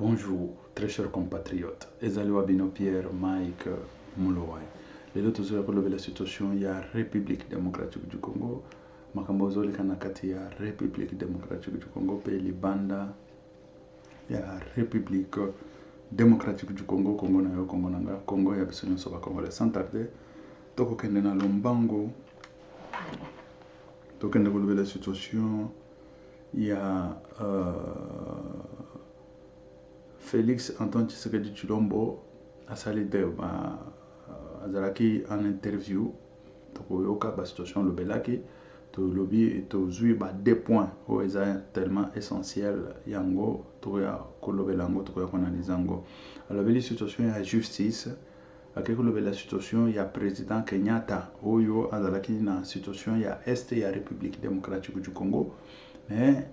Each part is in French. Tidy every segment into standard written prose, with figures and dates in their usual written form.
Bonjour, très chers compatriotes. Ezaliwa Bino Pierre, Mike Mulowai. Les autres ont la situation, il y a République démocratique du Congo. Makambozo Kanakati, il y a République démocratique du Congo. Pays Libanda, il y a République démocratique du Congo. Congo na yo, Congo nanga. Congo, il y a besoin de sauver Congo. Sans tarder, Toko Kendena Lombango. Toko Kendena la situation, il y a Félix Antoine Tshisekedi Tshilombo a salide azalaki en interview tokoyoka ba situation lobelaki to lobby to zui ba 2 points o eza tellement essentiel yango toya kolobela ngo toya analyser ngo alobeli situation ya justice akeko lobela situation ya président Kenyatta oyo azalaki na situation ya est ya République démocratique du Congo. Mais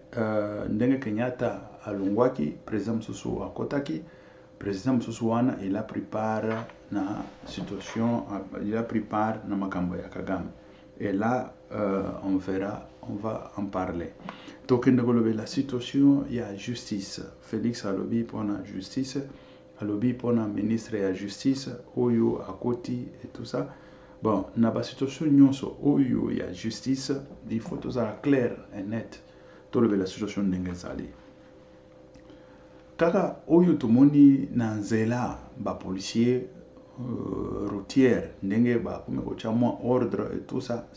ndenge Kenyatta alongwaki président Msusu akotaki président Msusu wana il a pris part na situation il a pris part na makambo ya Kagame et là on va en parler. Donc la situation ya justice Félix alobi pona justice alobi pona ministre ya justice oyo akoti et tout ça. Bon na ba situation nyonso oyo ya justice il faut tout ça clair et net. Tout la situation ndenge ezali kaka oyo tomoni na nzela ba policier routière ndenge ba komekotia moi ordre et tout ça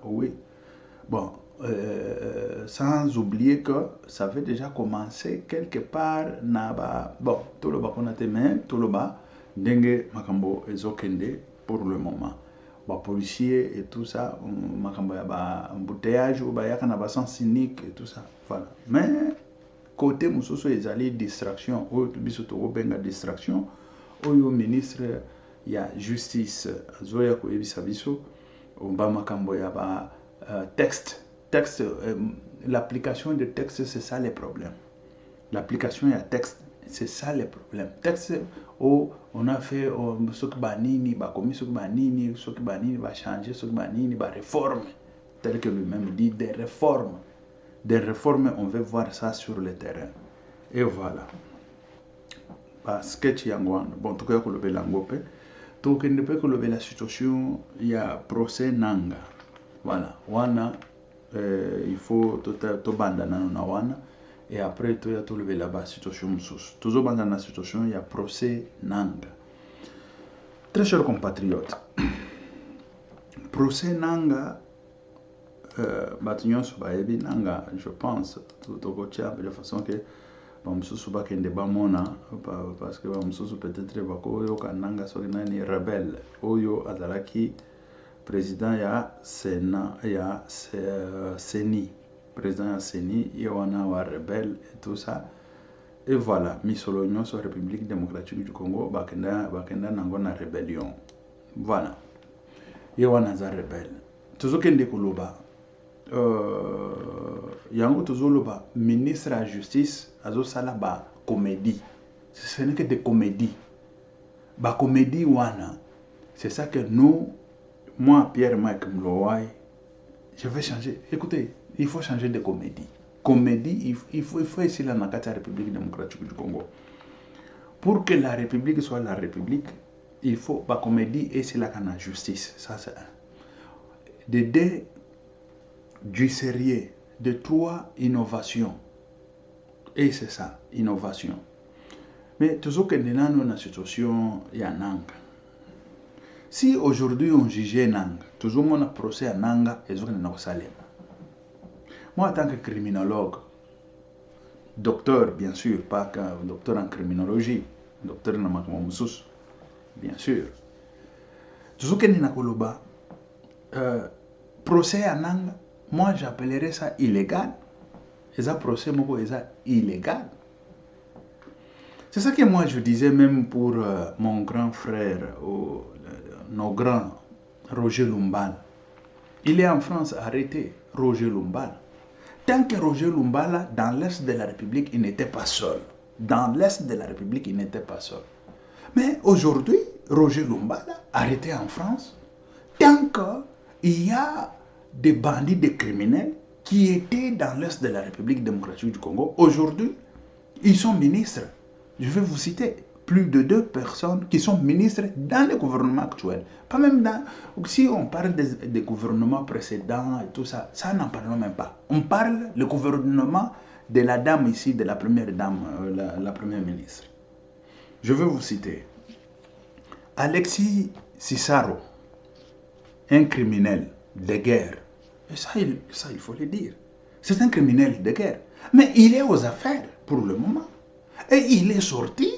oui bon sans oublier que ça avait déjà commencé quelque part na ba bon tout le bakona te mais tout le ba ndenge makambo ezokende pour le moment. Ba policiers et tout ça, makamba ba embouteillage ou ba yaka na ba sens cynique et tout ça, voilà. Mais côté mususu ezali distraction ou biso to benga distraction oyo ministre ya justice zoya ko ebisa biso ba makambo ya ba texte l'application de texte, c'est ça le problème. L'application ya texte, c'est ça le problème. Texte où on a fait ce qui banini, commis ce qui banini, ce qui banini va changer, ce qui banini va réformer, tel que lui-même dit des réformes. Des réformes, on veut voir ça sur le terrain. Et voilà. Sketch yangwan. Bon, tout cas, que l'angope. Tout cas, ne peut que la situation, il y a procès nanga. Voilà. Wana, il faut tout bandana na wana. Et après, il y a tout levé là-bas, situation moussous. Toujours dans la situation, il y a procès Nanga. Très chers compatriotes, procès Nanga, Nanga, je pense, tout de façon que moussous ba kende ba mona parce que moussous peut-être ba ko yo kananga so nani rebelle oyo azalaki président ya Sénat ya Seni. Président Seni, Yowana wa rebelle et tout ça. Et voilà, Misolo Nyonso République démocratique du Congo, Bakenda Nangona rébellion. Voilà. Yowana za rebelle. Toujours kende koloba. Yango toujours loba ministre de la justice azo sala ba comédie. Ce n'est que des comédies. Ba comédie wana. C'est ça que nous, moi Pierre Mike Mulowai, je vais changer. Écoutez, il faut changer de comédie. Comédie, il faut essayer la République démocratique du Congo. Pour que la République soit la République, il faut la comédie et c'est la justice. Ça, c'est un. De 2, du sérieux. De 3, innovation. Et c'est ça, innovation. Mais toujours que nous avons une situation, il y a Nanga. Si aujourd'hui on jugeait Nanga, toujours mon procès à Nanga, et on a Salem. Moi, en tant que criminologue, docteur, bien sûr, pas qu'un docteur en criminologie, docteur en Moussous, bien sûr. Tout ce que nous avons procès à Nanga, moi j'appellerais ça illégal. Et ça, procès, c'est illégal. C'est ça que moi je disais même pour mon grand frère, nos grands, Roger Lumbala. Il est en France arrêté, Roger Lumbala. Tant que Roger Lumbala, dans l'Est de la République, il n'était pas seul. Dans l'Est de la République, il n'était pas seul. Mais aujourd'hui, Roger Lumbala, arrêté en France, tant qu'il y a des bandits, des criminels qui étaient dans l'Est de la République démocratique du Congo, aujourd'hui, ils sont ministres. Je vais vous citer plus de 2 personnes qui sont ministres dans le gouvernement actuel. Pas même dans... Si on parle des gouvernements précédents et tout ça, ça n'en parlons même pas. On parle le gouvernement de la dame ici, de la première dame, la première ministre. Je vais vous citer. Alexis Cissaro, un criminel de guerre. Et ça, il faut le dire. C'est un criminel de guerre. Mais il est aux affaires pour le moment. Et il est sorti.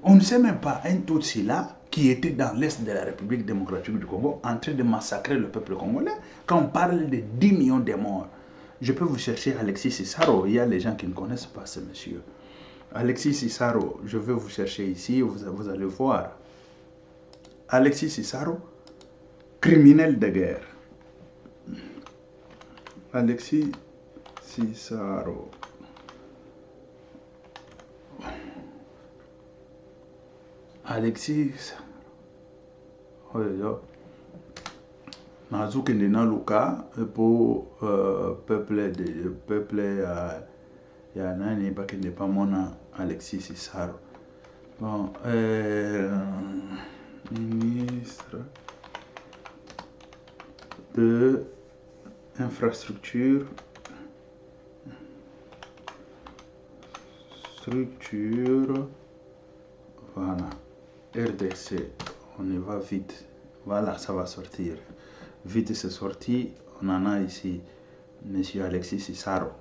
On ne sait même pas un Tutsi là qui était dans l'Est de la République démocratique du Congo en train de massacrer le peuple congolais quand on parle de 10 millions de morts. Je peux vous chercher Alexis Cissaro. Il y a les gens qui ne connaissent pas ce monsieur. Alexis Cissaro, je vais vous chercher ici, vous allez voir. Alexis Cissaro, criminel de guerre. Alexis Cissaro. Alexis. Nazuki Nina Luka pour peuple il y en a qui n'est pas mon Alexis Cissaro. Bon, ministre de infrastructure, voilà, RDC, on y va vite, voilà, ça va sortir, vite c'est sorti, on en a ici, monsieur Alexis Cissaro,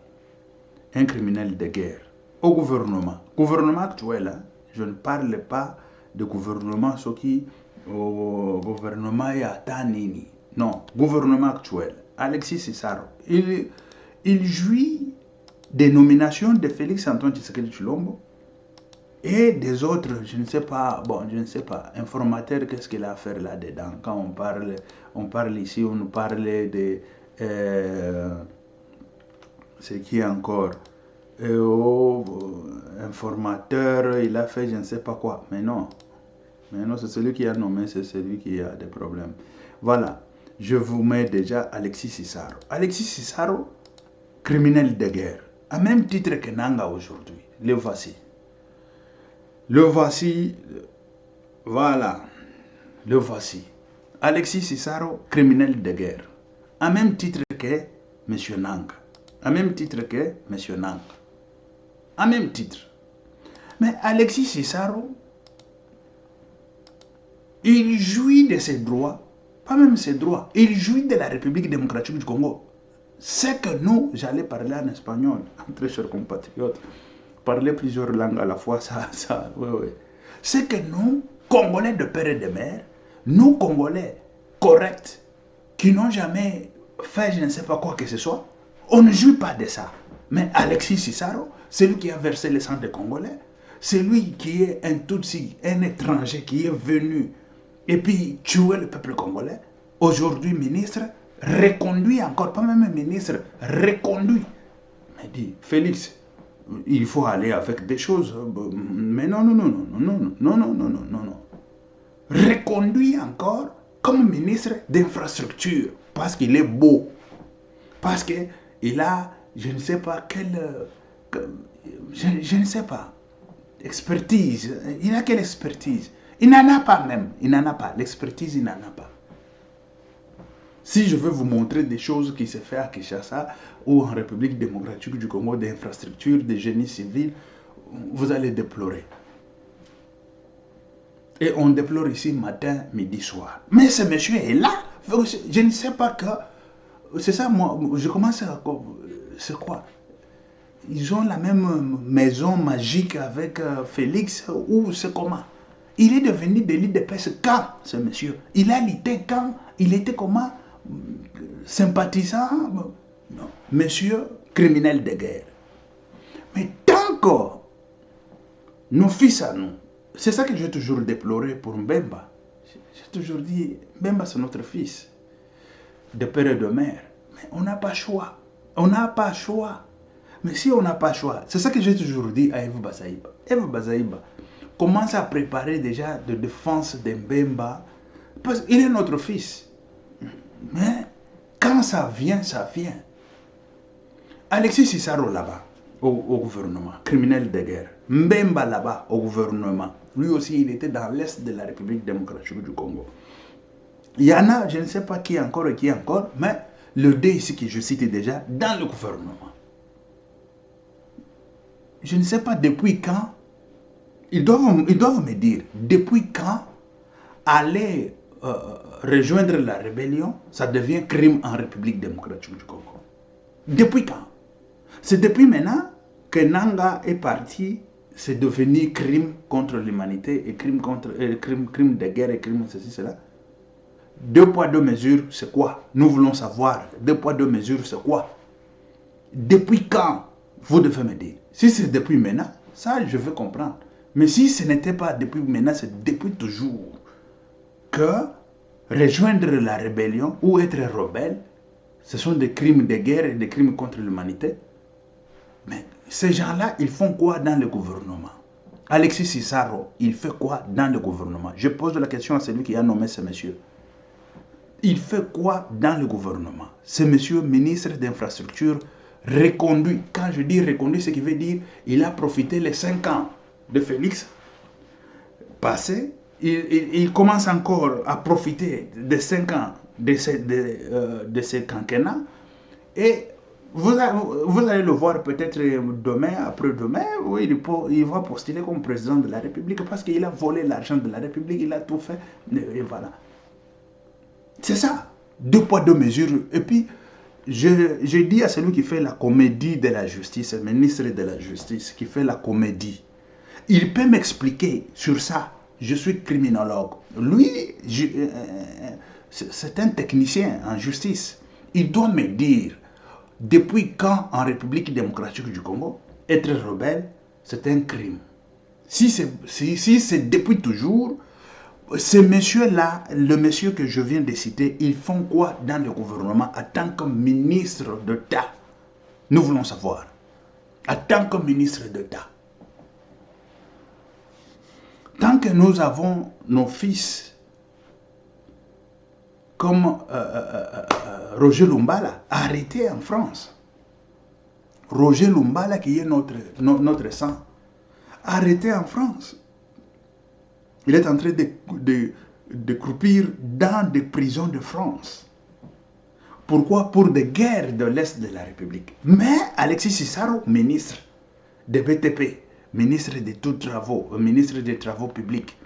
un criminel de guerre, au gouvernement actuel, hein, je ne parle pas de gouvernement, ce qui, au gouvernement et à Tanini, non, gouvernement actuel, Alexis Cissaro, il jouit des nominations de Félix Antoine Tshisekedi Tshilombo et des autres, je ne sais pas, informateurs, qu'est-ce qu'il a à faire là-dedans? Quand on parle ici, on nous parle de ce qui est encore informateur, il a fait je ne sais pas quoi, mais non, c'est celui qui a nommé, c'est celui qui a des problèmes. Voilà, je vous mets déjà Alexis Cissaro. Alexis Cissaro, criminel de guerre, à même titre que Nanga aujourd'hui. Le voici. Le voici. Voilà. Le voici. Alexis Cissaro, criminel de guerre. À même titre que M. Nanga. À même titre que M. Nanga. À même titre. Mais Alexis Cissaro, il jouit de ses droits. Pas même ses droits. Il jouit de la République démocratique du Congo. C'est que nous, j'allais parler en espagnol, très chers compatriotes, parler plusieurs langues à la fois, oui. C'est que nous, Congolais de père et de mère, nous, Congolais corrects, qui n'ont jamais fait je ne sais pas quoi que ce soit, on ne jouit pas de ça. Mais Alexis Cissaro, celui qui a versé le sang des Congolais, celui qui est un Tutsi, un étranger qui est venu et puis tuer le peuple congolais, aujourd'hui ministre, reconduit encore, pas même un ministre, reconduit. Mais dit, Félix, il faut aller avec des choses. Mais non. Reconduit encore comme ministre d'infrastructure, parce qu'il est beau. Parce qu'il a, je ne sais pas quelle, je ne sais pas, expertise. Il a quelle expertise? Il n'en a pas même. Il n'en a pas. L'expertise, il n'en a pas. Si je veux vous montrer des choses qui se font à Kinshasa ou en République démocratique du Congo, des infrastructures, des génies civils, vous allez déplorer. Et on déplore ici matin, midi, soir. Mais ce monsieur est là. Je ne sais pas que... C'est ça, moi, je commence à... C'est quoi? Ils ont la même maison magique avec Félix ou c'est comment? Il est devenu délit de pêche quand, ce monsieur? Il a lutté quand? Il était comment? Sympathisant? Non. Monsieur criminel de guerre. Mais tant que nos fils à nous, c'est ça que j'ai toujours déploré pour Mbemba. J'ai toujours dit, Mbemba c'est notre fils, de père et de mère. Mais on n'a pas choix. On n'a pas choix. Mais si on n'a pas choix, c'est ça que j'ai toujours dit à Eve Bazaïba. Eve Bazaïba commence à préparer déjà de défense de Mbemba, parce qu'il est notre fils. Mais quand ça vient, ça vient. Alexis Cissaro là-bas, au gouvernement, criminel de guerre. Mbemba là-bas au gouvernement. Lui aussi, il était dans l'Est de la République démocratique du Congo. Il y en a, je ne sais pas qui encore et qui encore, mais le deux ici que je cite déjà, dans le gouvernement. Je ne sais pas depuis quand, ils doivent me dire, depuis quand aller rejoindre la rébellion, ça devient crime en République démocratique du Congo. Depuis quand? C'est depuis maintenant que Nanga est parti, c'est devenu crime contre l'humanité et crime de guerre et crime ceci, cela. Deux poids, deux mesures, c'est quoi? Nous voulons savoir. Deux poids, deux mesures, c'est quoi? Depuis quand? Vous devez me dire. Si c'est depuis maintenant, ça, je veux comprendre. Mais si ce n'était pas depuis maintenant, c'est depuis toujours que rejoindre la rébellion ou être rebelle, ce sont des crimes de guerre et des crimes contre l'humanité. Mais ces gens-là, ils font quoi dans le gouvernement? Alexis Cissaro, il fait quoi dans le gouvernement? Je pose la question à celui qui a nommé ce monsieur. Il fait quoi dans le gouvernement? Ce monsieur ministre d'infrastructure reconduit. Quand je dis reconduit, ce qui veut dire il a profité les 5 ans de Félix passés. Il commence encore à profiter des 5 ans de ces quinquennats. Et vous allez le voir peut-être demain, après-demain, où il va postuler comme président de la République parce qu'il a volé l'argent de la République, il a tout fait. Et voilà. C'est ça. Deux poids, deux mesures. Et puis, je dis à celui qui fait la comédie de la justice, le ministre de la justice, qui fait la comédie, il peut m'expliquer sur ça. Je suis criminologue. Lui, c'est un technicien en justice. Il doit me dire, depuis quand en République démocratique du Congo, être rebelle, c'est un crime. Si c'est depuis toujours, ces messieurs-là, le monsieur que je viens de citer, ils font quoi dans le gouvernement en tant que ministre d'État? Nous voulons savoir. En tant que ministre d'État. Tant que nous avons nos fils comme Roger Lumbala, arrêté en France. Roger Lumbala qui est notre sang, arrêté en France. Il est en train de croupir dans des prisons de France. Pourquoi? Pour des guerres de l'Est de la République. Mais Alexis Cissaro, ministre de BTP, ministre de tous travaux, ministre des travaux publics,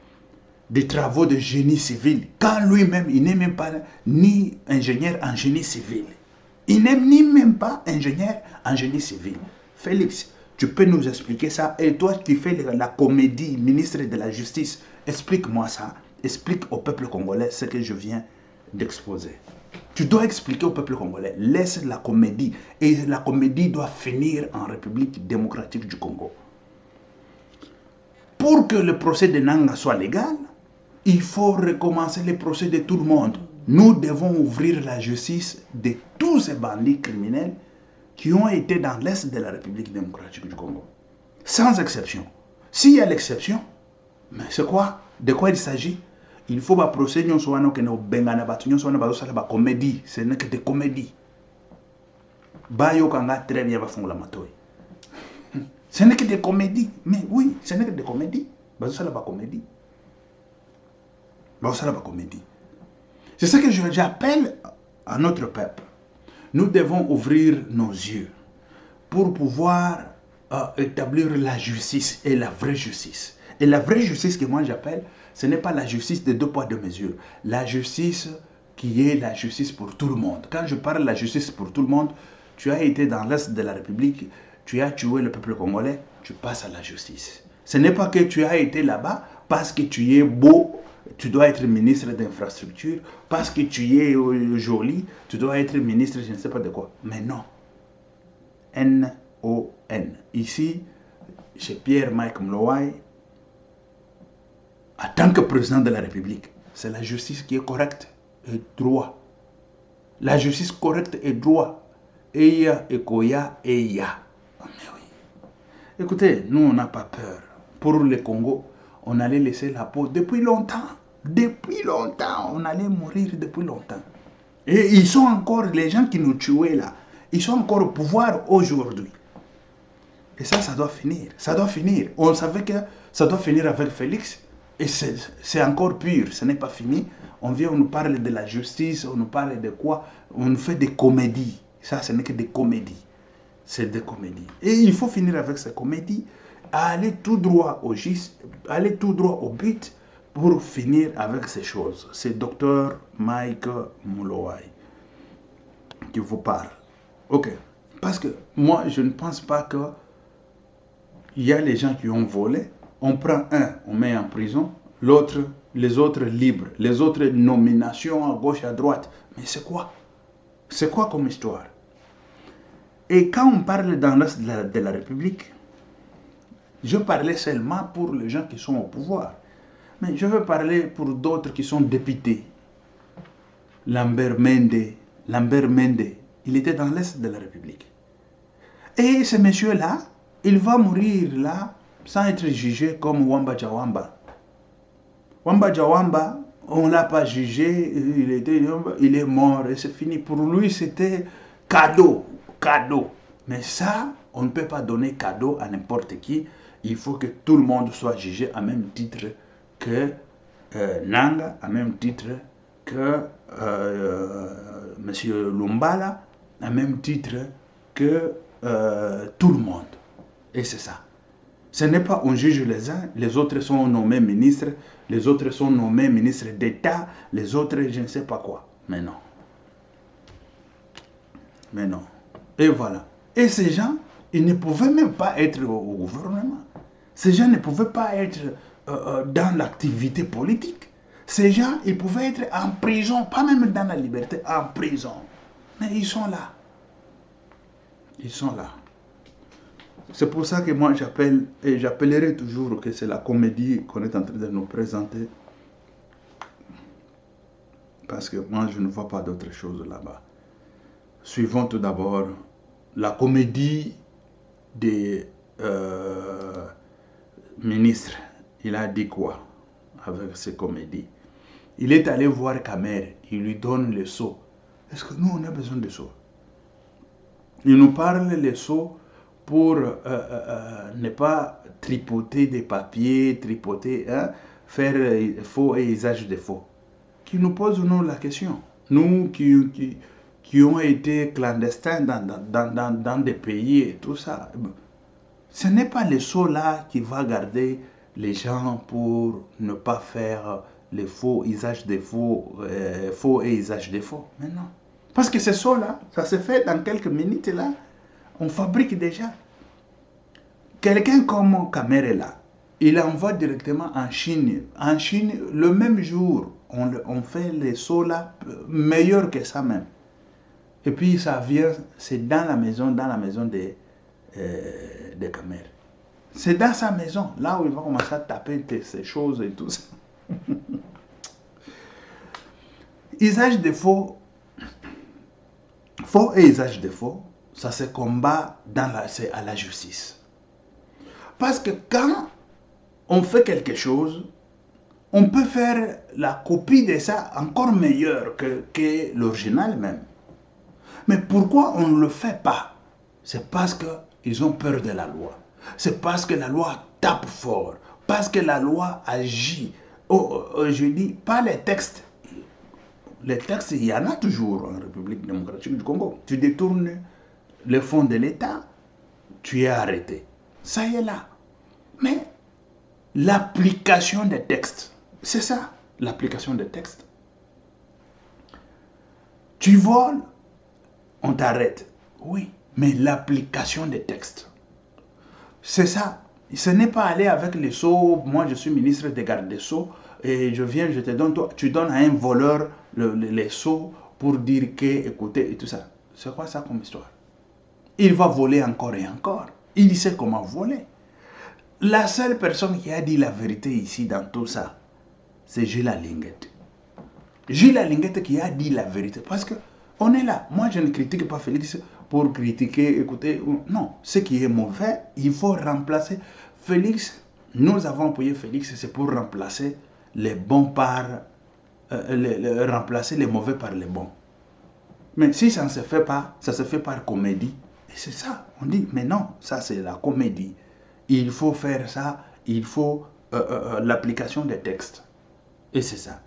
des travaux de génie civil, quand lui-même, il n'est même pas ni ingénieur en génie civil. Il n'est ni même pas ingénieur en génie civil. Félix, tu peux nous expliquer ça? Et toi qui fais la comédie, ministre de la Justice, explique-moi ça. Explique au peuple congolais ce que je viens d'exposer. Tu dois expliquer au peuple congolais. Laisse la comédie. Et la comédie doit finir en République démocratique du Congo. Pour que le procès de Nanga soit légal, il faut recommencer le procès de tout le monde. Nous devons ouvrir la justice de tous ces bandits criminels qui ont été dans l'Est de la République démocratique du Congo. Sans exception. S'il y a l'exception, mais c'est quoi? De quoi il s'agit? Il faut que procès nous soit la comédie. Ce n'est que des comédies. Bayo kanga très bien va faire la matoy. Ce n'est que des comédies. Mais oui, ce n'est que des comédies. C'est la comédie. C'est ce que j'appelle à notre peuple. Nous devons ouvrir nos yeux pour pouvoir établir la justice et la vraie justice. Et la vraie justice que moi j'appelle, ce n'est pas la justice de deux poids, deux mesures. La justice qui est la justice pour tout le monde. Quand je parle de la justice pour tout le monde, tu as été dans l'Est de la République, tu as tué le peuple congolais, tu passes à la justice. Ce n'est pas que tu as été là-bas parce que tu es beau, tu dois être ministre d'infrastructure, parce que tu es joli, tu dois être ministre je ne sais pas de quoi. Mais non. N-O-N. Ici, chez Pierre-Mike Mlowai, en tant que président de la République, c'est la justice qui est correcte et droit. La justice correcte et droit. Eya, Ekoya, Eya. Mais oui. Écoutez, nous, on n'a pas peur. Pour le Congo, on allait laisser la peau depuis longtemps. Depuis longtemps. On allait mourir depuis longtemps. Et ils sont encore, les gens qui nous tuaient là, ils sont encore au pouvoir aujourd'hui. Et ça doit finir. Ça doit finir. On savait que ça doit finir avec Félix. Et c'est encore pire. Ce n'est pas fini. On vient, on nous parle de la justice, on nous parle de quoi? On nous fait des comédies. Ça, ce n'est que des comédies. C'est des comédies. Et il faut finir avec ces comédies, aller tout droit au giste, aller tout droit au but pour finir avec ces choses. C'est Dr Mike Mulowai qui vous parle. Ok. Parce que moi, je ne pense pas que il y a les gens qui ont volé. On prend un, on met en prison. L'autre, les autres libres. Les autres nominations à gauche, à droite. Mais c'est quoi? C'est quoi comme histoire? Et quand on parle dans l'Est de la République, je parlais seulement pour les gens qui sont au pouvoir. Mais je veux parler pour d'autres qui sont députés. Lambert Mende, il était dans l'Est de la République. Et ce monsieur-là, il va mourir là, sans être jugé comme Wamba Jawamba. Wamba Jawamba, on ne l'a pas jugé, il est mort et c'est fini. Pour lui, c'était cadeau. Mais ça, on ne peut pas donner cadeau à n'importe qui. Il faut que tout le monde soit jugé à même titre que Nanga, à même titre que M. Lumbala, à même titre que tout le monde. Et c'est ça. Ce n'est pas on juge les uns, les autres sont nommés ministres, les autres sont nommés ministres d'État, les autres je ne sais pas quoi. Mais non. Mais non. Et voilà. Et ces gens, ils ne pouvaient même pas être au gouvernement. Ces gens ne pouvaient pas être dans l'activité politique. Ces gens, ils pouvaient être en prison, pas même dans la liberté, en prison. Mais ils sont là. Ils sont là. C'est pour ça que moi j'appelle, et j'appellerai toujours que c'est la comédie qu'on est en train de nous présenter. Parce que moi je ne vois pas d'autre chose là-bas. Suivons tout d'abord la comédie des ministres. Il a dit quoi avec ces comédies? Il est allé voir Kamer, il lui donne le sceau. Est-ce que nous on a besoin de sceau? Il nous parle les sceaux pour ne pas tripoter des papiers, tripoter, hein, faire faux et usage de faux. Qui nous pose nous la question. Nous qui ont été clandestins dans des pays et tout ça. Ce n'est pas le sceau là qui va garder les gens pour ne pas faire les faux, usage de faux, faux et usage de faux. Mais non. Parce que ce sceau là, ça se fait dans quelques minutes là. On fabrique déjà. Quelqu'un comme Camerela, il envoie directement en Chine. En Chine, le même jour, on fait les seaux là, meilleurs que ça même. Et puis ça vient, c'est dans la maison de Camer. C'est dans sa maison, là où il va commencer à taper ces choses et tout ça. Usage de faux, faux et usage de faux, ça se combat c'est à la justice. Parce que quand on fait quelque chose, on peut faire la copie de ça encore meilleure que l'original même. Mais pourquoi on ne le fait pas? C'est parce qu'ils ont peur de la loi. C'est parce que la loi tape fort. Parce que la loi agit. Je dis, pas les textes. Les textes, il y en a toujours en République démocratique du Congo. Tu détournes les fonds de l'État, tu es arrêté. Ça y est là. Mais l'application des textes, c'est ça, l'application des textes. Tu voles, on t'arrête. Oui, mais l'application des textes, c'est ça. Ce n'est pas aller avec les sceaux, moi je suis ministre des gardes des sceaux, et je viens, je te donne, toi, tu donnes à un voleur les sceaux pour dire que, écoutez, et tout ça. C'est quoi ça comme histoire? Il va voler encore et encore. Il sait comment voler. La seule personne qui a dit la vérité ici dans tout ça, c'est Gilles Alinguette. Gilles Alinguette qui a dit la vérité. Parce que on est là. Moi, je ne critique pas Félix pour critiquer, écoutez. Non, ce qui est mauvais, il faut remplacer. Félix, nous avons payé Félix, c'est pour remplacer les bons par... remplacer les mauvais par les bons. Mais si ça ne se fait pas, ça se fait par comédie. Et c'est ça, on dit, mais non, ça c'est la comédie. Il faut faire ça, il faut l'application des textes. Et c'est ça.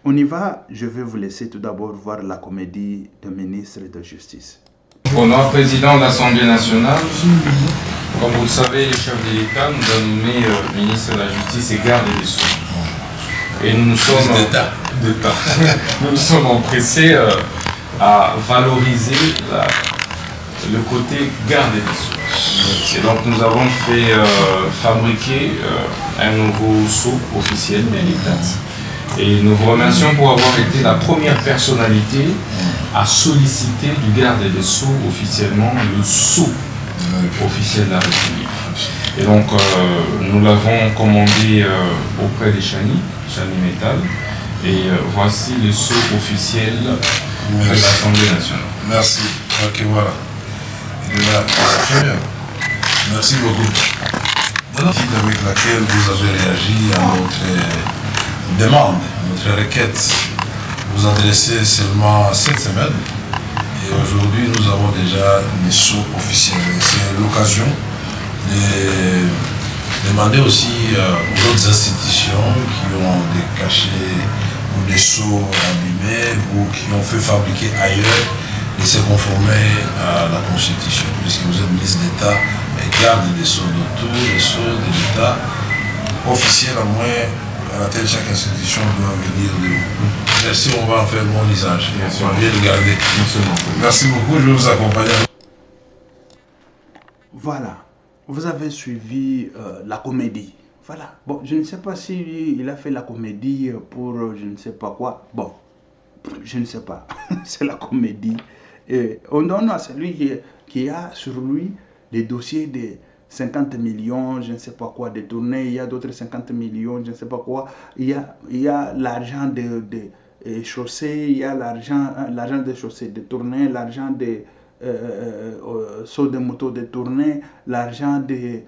On y va, je vais vous laisser tout d'abord voir la comédie de ministre de Justice. Honorable président de l'Assemblée nationale, comme vous le savez, le chef de l'État nous a nommé ministre de la Justice et garde des Sceaux. Et nous nous sommes nous nous sommes empressés à valoriser le côté garde des Sceaux. Et donc nous avons fait fabriquer un nouveau sceau officiel de l'État. Et nous vous remercions pour avoir été la première personnalité à solliciter du garde des Sceaux officiellement le sceau officiel de la République. Et donc nous l'avons commandé auprès des Chani Metal. Et voici le sceau officiel de l'Assemblée nationale. Merci. Ok, voilà. Il est là. Très bien. Merci beaucoup. Avec laquelle vous avez réagi à notre demande, notre requête, vous adressez seulement cette semaine. Et aujourd'hui, nous avons déjà les sceaux officiels. C'est l'occasion de demander aussi aux autres institutions qui ont des cachets ou des sceaux abîmés ou qui ont fait fabriquer ailleurs de se conformer à la Constitution. Puisque vous êtes ministre d'État et garde des sceaux de tous les sceaux de l'État officiels à moins à laquelle chaque institution doit venir de vous. Merci, on va en faire bon usage. On va bien le garder. Merci beaucoup, je vais vous accompagner. Voilà, vous avez suivi la comédie. Voilà, bon, je ne sais pas si il a fait la comédie pour je ne sais pas quoi. Bon, je ne sais pas, c'est la comédie. Et on donne à celui qui a sur lui les dossiers de 50 millions, je ne sais pas quoi, détournés, il y a d'autres 50 millions, je ne sais pas quoi. Il y a l'argent des chaussées, il y a l'argent des chaussées détourné, l'argent des sauts de moto détournés, l'argent des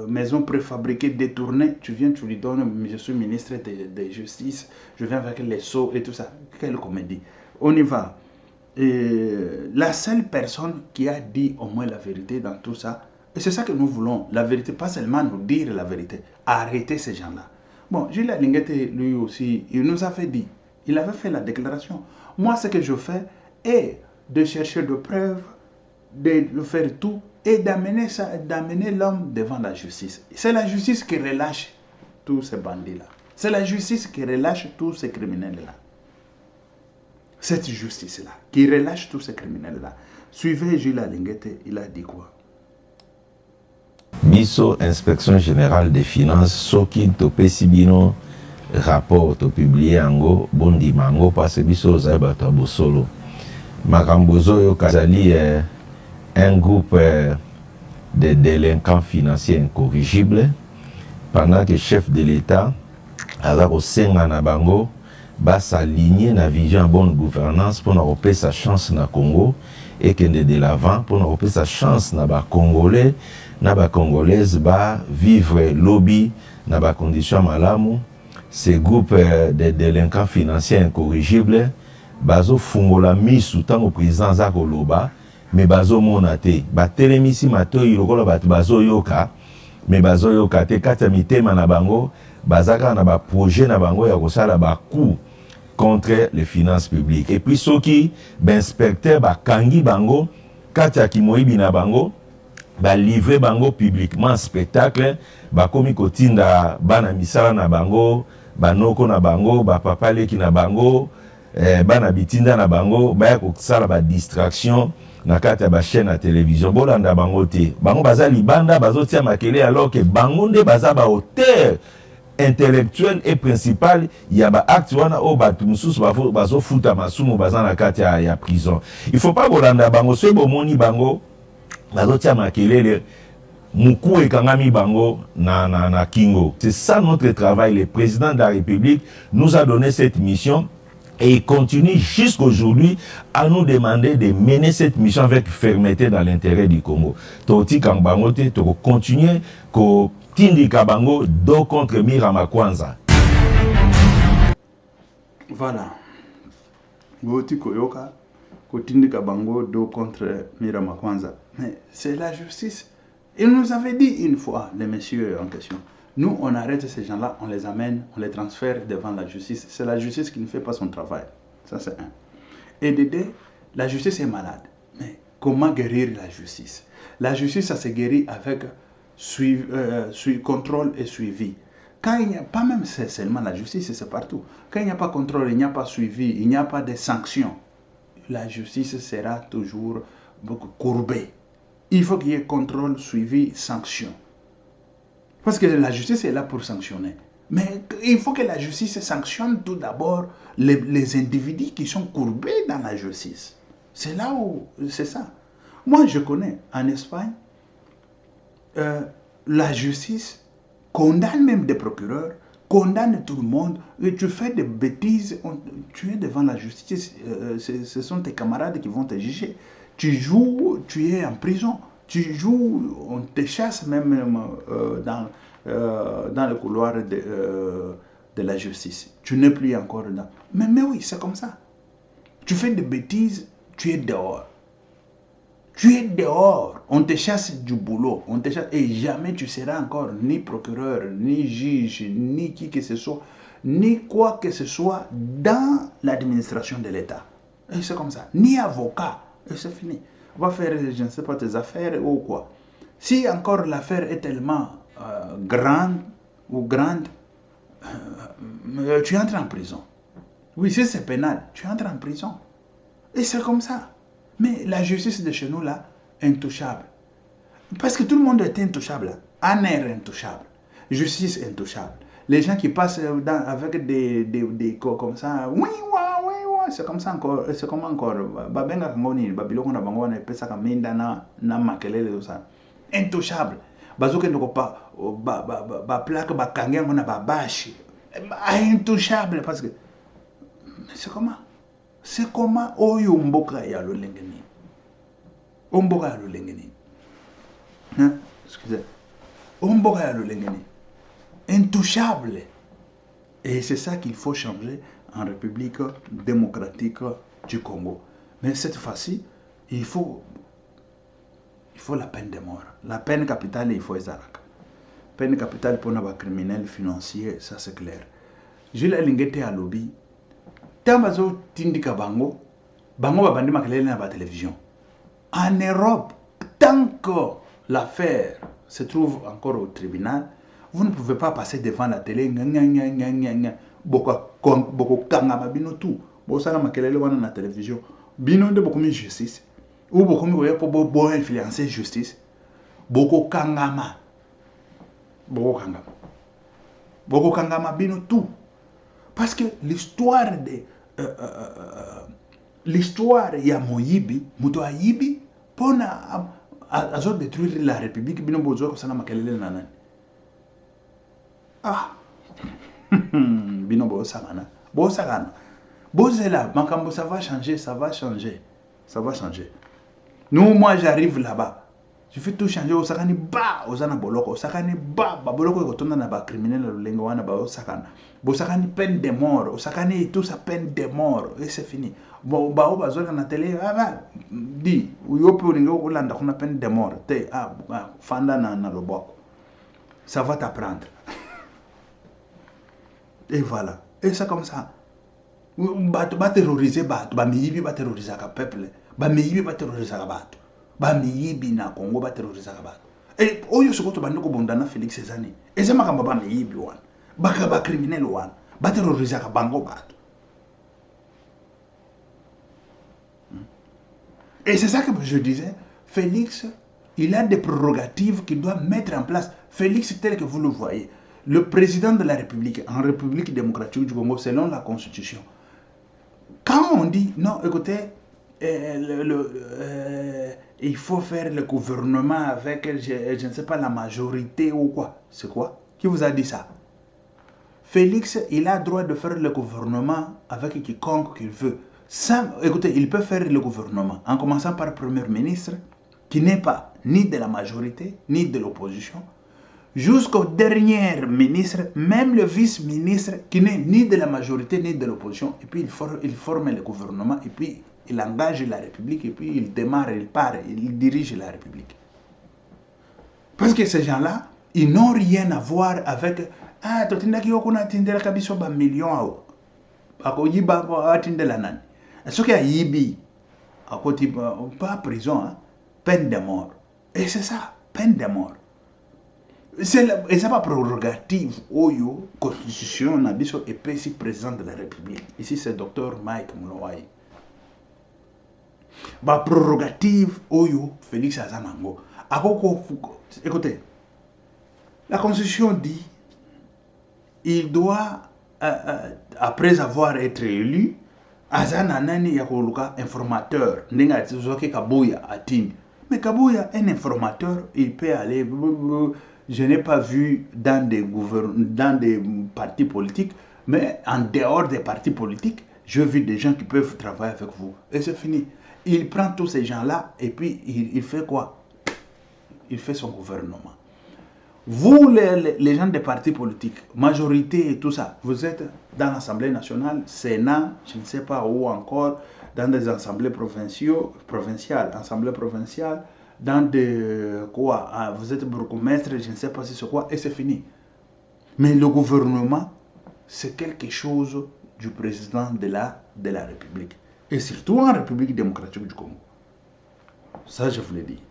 maisons préfabriquées détournées. Tu viens, tu lui donnes, je suis ministre de Justice, je viens avec les sceaux et tout ça. Quelle comédie. On y va. Et la seule personne qui a dit au moins la vérité dans tout ça, et c'est ça que nous voulons, la vérité, pas seulement nous dire la vérité, arrêter ces gens-là. Bon, Julien Linguete, lui aussi, il nous avait dit, il avait fait la déclaration. Moi, ce que je fais est de chercher des preuves, de faire tout et d'amener l'homme devant la justice. C'est la justice qui relâche tous ces bandits-là. C'est la justice qui relâche tous ces criminels-là. Cette justice-là, qui relâche tous ces criminels-là. Suivez Julien Linguete, il a dit quoi? Biso inspection générale des finances soki topesi bino rapport to publier yango bondi mango parce que biso za bato bosolo makambo zo kazali un groupe de délinquants financiers incorrigibles pendant que chef de l'État ala ko senga na bango ba s'aligner na vision bonne gouvernance pour na repérer sa chance na Congo et que de l'avant pour na repérer sa chance na ba Congolais na ba Congolaise ba vivre lobby na ba condition malamu. Ces groupes de délinquants financiers incorrigibles bazo fungola misu tango président za koloba mais bazo monate ba telemisi matoyi lokola bato bazo yoka mais bazo yoka te kata mitema na bango bazaka na ba projet na bango ya kosala ba coup contre les finances publiques. Et puis ceux qui inspecteur ba kangi bango kata kimoyibi na bango ba livrer bango publiquement spectacle ba komi kotinda bana misala na bango ba noko na bango ba papa leki na bango bana bitinda na bango ba ko sala ba distraction na kata ba chaîne à télévision bolanda bango te bango baza libanda bazotia makele alors que bango nde baza ba auteur intellectuel et principal ya ba acte wana o batu mususu bazo futa masumu baza na kata ya prison. Il faut pas bolanda bango so bomoni bango bazotia makelele muku ekangami bango na kingo. C'est ça notre travail. Le président de la République nous a donné cette mission et il continue jusqu'aujourd'hui à nous demander de mener cette mission avec fermeté dans l'intérêt du Congo. Toti Kambango te to continuer ko tindi kabango do contre Mirama Kwanza. Voilà. Goti koyoka Kotindika Bango do contre Mirama Kwanza. Mais c'est la justice. Il nous avait dit une fois, les messieurs en question, nous on arrête ces gens-là, on les amène, on les transfère devant la justice. C'est la justice qui ne fait pas son travail. Ça c'est un. Et de deux, la justice est malade. Mais comment guérir la justice? La justice, ça se guérit avec contrôle et suivi. Quand il n'y a pas, même c'est seulement la justice, c'est partout. Quand il n'y a pas de contrôle, il n'y a pas de suivi, il n'y a pas de sanctions, la justice sera toujours beaucoup courbée. Il faut qu'il y ait contrôle, suivi, sanction. Parce que la justice est là pour sanctionner. Mais il faut que la justice sanctionne tout d'abord les individus qui sont courbés dans la justice. C'est là où, c'est ça. Moi, je connais, en Espagne, la justice condamne même des procureurs, condamne tout le monde, et tu fais des bêtises, tu es devant la justice, ce sont tes camarades qui vont te juger. Tu joues, tu es en prison, tu joues, on te chasse même dans le couloir de la justice. Tu n'es plus encore dedans. Mais oui, c'est comme ça. Tu fais des bêtises, tu es dehors. Tu es dehors, on te chasse du boulot, on te chasse, et jamais tu seras encore ni procureur, ni juge, ni qui que ce soit, ni quoi que ce soit dans l'administration de l'État. Et c'est comme ça, ni avocat, et c'est fini. On va faire, je ne sais pas, tes affaires ou quoi. Si encore l'affaire est tellement grande ou grande, tu entres en prison. Oui, si c'est pénal, tu entres en prison. Et c'est comme ça. Mais la justice de chez nous, là, est intouchable. Parce que tout le monde est intouchable. Un air intouchable. Justice intouchable. Les gens qui passent avec des comme ça, oui, c'est comme ça encore. C'est comme encore. Babenga kangoni, babiloko na bango na pesa kaminda na makelele tout ça. Intouchable. Bazoke ndoko pa ba plaque ba kangengo na babashi. Intouchable parce que c'est comment? C'est comment oyo mboka ya lolengeni. Mboka ya lolengeni. Hein? Excusez. Mboka ya lolengeni. Intouchable. Et c'est ça qu'il faut changer en République démocratique du Congo. Mais cette fois-ci, il faut la peine de mort. La peine capitale, il faut Ezaraka. Peine capitale pour les criminels financiers, ça c'est clair. Jules Lingete à lobby. Tant bazo tindika bango babandi makelele na ba télévision. En Europe, tant que l'affaire se trouve encore au tribunal, vous ne pouvez pas passer devant la télé boko kanga babino tout. Bo sala makelele wana na télévision. Bino de beaucoup de justice ou beaucoup de pour influencer justice. Boko kangama. Boko kangama bino tout. Parce que l'histoire ya Moyibi, Muto Ayibi, pona azo détruire la République, bino bozo ko sana makelele nana. Ah. Bino bo sagana. Bo sagana. Bo zela, makambo ça va changer, ça va changer. Ça va changer. Nous, moi j'arrive là-bas. Je fais tout changer au sakani ba ozana boloko sakani ba boloko ko tonda na ba criminel lengo wana ba sakana bo sakani peine de mort au sakani tout ça peine de mort et c'est fini bon ba o bazoka na télé di uyope ulingo kulanda kuna peine de mort te fanda na loboko ça va t'apprendre et voilà et c'est comme ça ba terroriser ba miyibi ba terroriser ka peuple ba miyibi ba terroriser ka bato ba miyibi na Congo ba terroriser ka bato et oyo sokoto bandiko bondana Félix Ezani eza makamba ba miyibi wana ba criminel wana ba terroriser ka bango bato. Et c'est ça que je disais, Félix, il a des prérogatives qu'il doit mettre en place. Félix, tel que vous le voyez, le président de la République, en République démocratique du Congo, selon la Constitution, quand on dit, non, écoutez, il faut faire le gouvernement avec, je ne sais pas, la majorité ou quoi. C'est quoi? Qui vous a dit ça? Félix, il a le droit de faire le gouvernement avec quiconque qu'il veut. Écoutez, il peut faire le gouvernement en commençant par le Premier ministre, qui n'est pas ni de la majorité, ni de l'opposition, jusqu'au dernier ministre, même le vice-ministre, qui n'est ni de la majorité, ni de l'opposition, et puis il forme le gouvernement, et puis il engage la République et puis il démarre, il part, il dirige la République. Parce que ces gens-là, ils n'ont rien à voir avec ah, totindaki yokuna tindela kabiso ba million ao. Ako yiba atindela nani. Ce qui a yibi, ako pas prison, hein, peine de mort. Et c'est ça, peine de mort. Et c'est pas prérogative oyo constitution nabiso et puis président de la République. Ici c'est docteur Mike Mulawai. Ba prérogative oyo Félix Azamango. Écoutez, la constitution dit il doit après avoir été élu Azananani yakoluka informateur ndenga tsoke Kabuya atini. Mais Kabuya un informateur, il peut aller. Je n'ai pas vu dans des partis politiques, mais en dehors des partis politiques, j'ai vu des gens qui peuvent travailler avec vous. Et c'est fini. Il prend tous ces gens-là et puis il fait quoi? Il fait son gouvernement. Vous, les gens des partis politiques, majorité et tout ça, vous êtes dans l'Assemblée nationale, Sénat, je ne sais pas où encore, dans des assemblées provinciales, dans des quoi, vous êtes bourgmestre, je ne sais pas si c'est quoi, et c'est fini. Mais le gouvernement, c'est quelque chose du président de la République. Et surtout en République démocratique du Congo. Ça, je vous l'ai dit.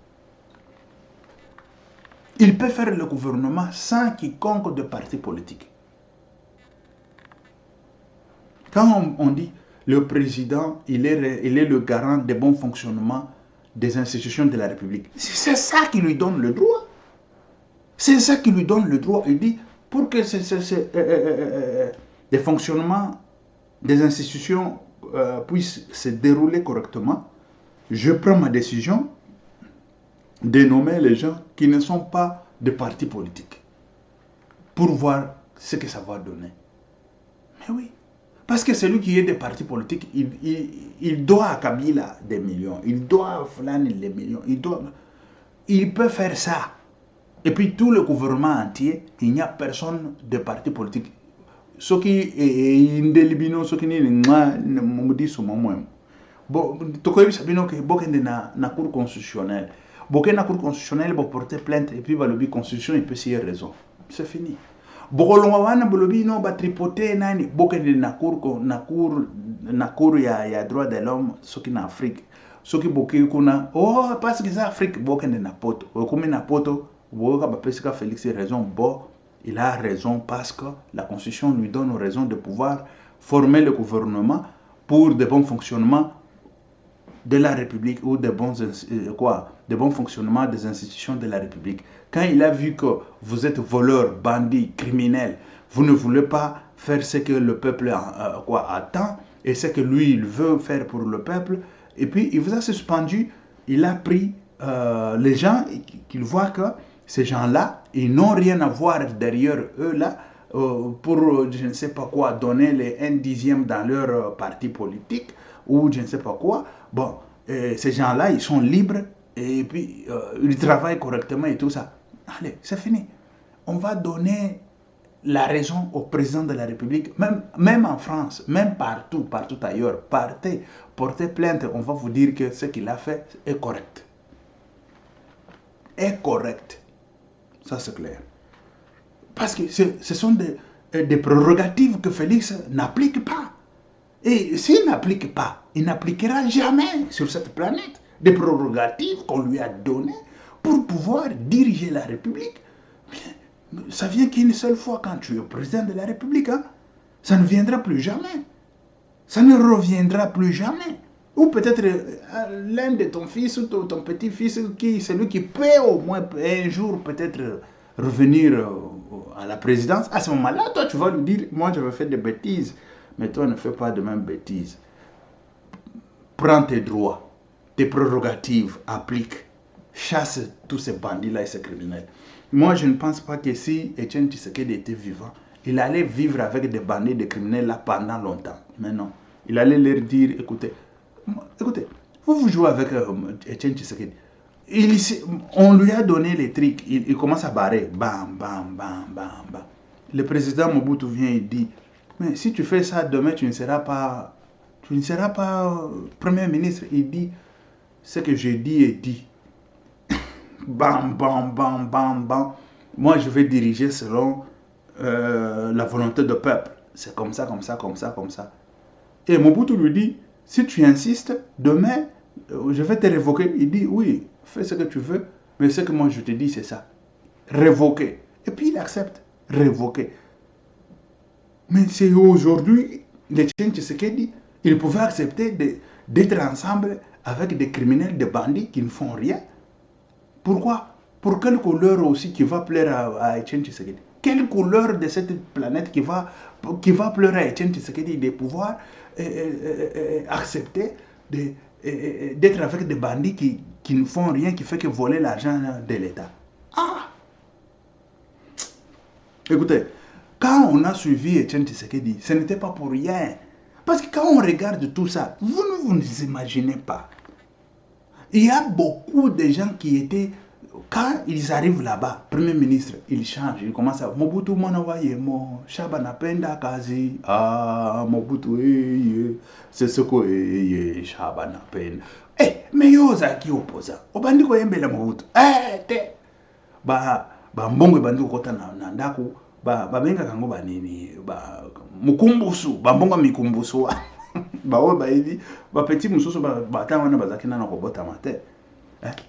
Il peut faire le gouvernement sans quiconque de parti politique. Quand on dit le président, il est le garant des bons fonctionnements des institutions de la République. C'est ça qui lui donne le droit. C'est ça qui lui donne le droit. Il dit, pour que les fonctionnements des institutions puissent se dérouler correctement, je prends ma décision de nommer les gens qui ne sont pas de partis politiques pour voir ce que ça va donner. Mais oui. Parce que celui qui est des partis politiques, il doit à Kabila des millions, il doit à Fulani des millions, il peut faire ça. Et puis tout le gouvernement entier, il n'y a personne de parti politique. Ce qui est indélébile, ce qui est bon, tu sabino que bokende na cour constitutionnelle. Bokende na cour constitutionnelle pour porter plainte et puis va le constitution il peut s'y raison. C'est fini. Bokolonga wana bolobi no ba tripoter nani bokende na cour ya droit de l'homme soki na Afrique. Soki boki kuna oh parce que ça Afrique bokende na poto. Comme na poto boka ba pesika Félix raison bon, il a raison parce que la constitution lui donne raison de pouvoir former le gouvernement pour de bons fonctionnements de la République ou de bons fonctionnements des institutions de la République. Quand il a vu que vous êtes voleur, bandit, criminel, vous ne voulez pas faire ce que le peuple attend et ce que lui il veut faire pour le peuple, et puis il vous a suspendu, il a pris les gens qu'il voit que ces gens-là, ils n'ont rien à voir derrière eux là pour je ne sais pas quoi donner les 1/10 dans leur parti politique ou je ne sais pas quoi. Bon, ces gens-là, ils sont libres et puis ils travaillent correctement et tout ça. Allez, c'est fini. On va donner la raison au président de la République, même en France, même partout ailleurs. Partez, portez plainte, on va vous dire que ce qu'il a fait est correct. Est correct. Ça, c'est clair. Parce que ce sont des prérogatives que Félix n'applique pas. Et s'il n'applique pas, il n'appliquera jamais sur cette planète des prérogatives qu'on lui a données pour pouvoir diriger la République. Ça vient qu'une seule fois quand tu es président de la République. Hein? Ça ne viendra plus jamais. Ça ne reviendra plus jamais. Ou peut-être l'un de ton fils ou ton petit-fils, celui qui peut au moins un jour peut-être revenir à la présidence. À ce moment-là, toi tu vas lui dire, moi je vais faire des bêtises. Mais toi ne fais pas de même bêtises. Prends tes droits, tes prérogatives, applique. Chasse tous ces bandits-là et ces criminels. Moi, je ne pense pas que si Etienne Tshisekedi était vivant, il allait vivre avec des bandits, des criminels là pendant longtemps. Mais non. Il allait leur dire, écoutez, vous jouez avec Etienne Tshisekedi. On lui a donné les trucs. Il commence à barrer. Bam, bam, bam, bam, bam. Le président Mobutu vient et dit, mais si tu fais ça, demain, tu ne tu ne seras pas Premier ministre. Il dit, ce que j'ai dit est dit. Bam, bam, bam, bam, bam. Moi, je vais diriger selon la volonté du peuple. C'est comme ça, comme ça, comme ça, comme ça. Et Mobutu lui dit, si tu insistes, demain, je vais te révoquer. Il dit, oui, fais ce que tu veux, mais ce que moi je te dis, c'est ça. Révoquer. Et puis il accepte. Révoquer. Mais c'est aujourd'hui, les Etienne Tshisekedi, ils pouvaient accepter d'être ensemble avec des criminels, des bandits qui ne font rien. Pourquoi? Pour quelle couleur aussi qui va plaire à Etienne Tshisekedi? Quelle couleur de cette planète qui va plaire à Etienne Tshisekedi de pouvoir accepter d'être avec des bandits qui ne font rien, qui fait que voler l'argent de l'État? Ah! Écoutez, quand on a suivi Etienne Tshisekedi, ce n'était pas pour rien. Parce que quand on regarde tout ça, vous ne imaginez pas. Il y a beaucoup de gens qui étaient, quand ils arrivent là-bas, Premier ministre, ils changent, ils commencent à Mobutu Manawaye-mo, Shabanapenda Kazi, ah, Mobutu, c'est ce que Shabanapenda. Eh, mais yo zaki opposant. Obandiko yembele Mobutu. Te. Mbongo bandiko kota na ndako, benga kango banini, mukumbusu, mbongo mikumbusu. Bawe baidi bapeti mususu batamana bazakina na kobota mate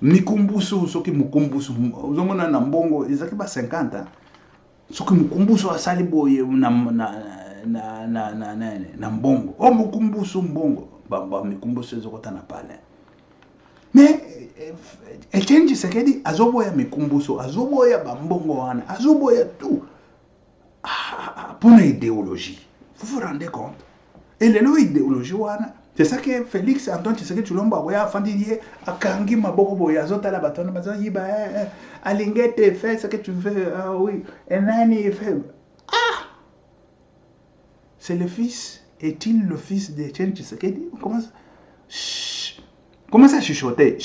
mikumbusu soki mukumbusu uzomona na mbongo izaki ba 50 soki mukumbusu asali boye na mbongo o mukumbusu mbongo ba mikumbusu ezokota na pale mais Etienne Tshisekedi azoboya mikumbusu azoboya ba mbongo wana azoboya tout pour une idéologie. Vous vous rendez compte? Et l'idéologie, c'est ça que Félix Antoine Tshisekedi Tshilombo a fait à Kangi Maboko Boya Zota la bâtonne, Alingete, fais ce que tu veux, ah oui, et Nani fait. Ah! C'est le fils, est-il le fils d'Etienne Tshisekedi? Comment ça chuchoter?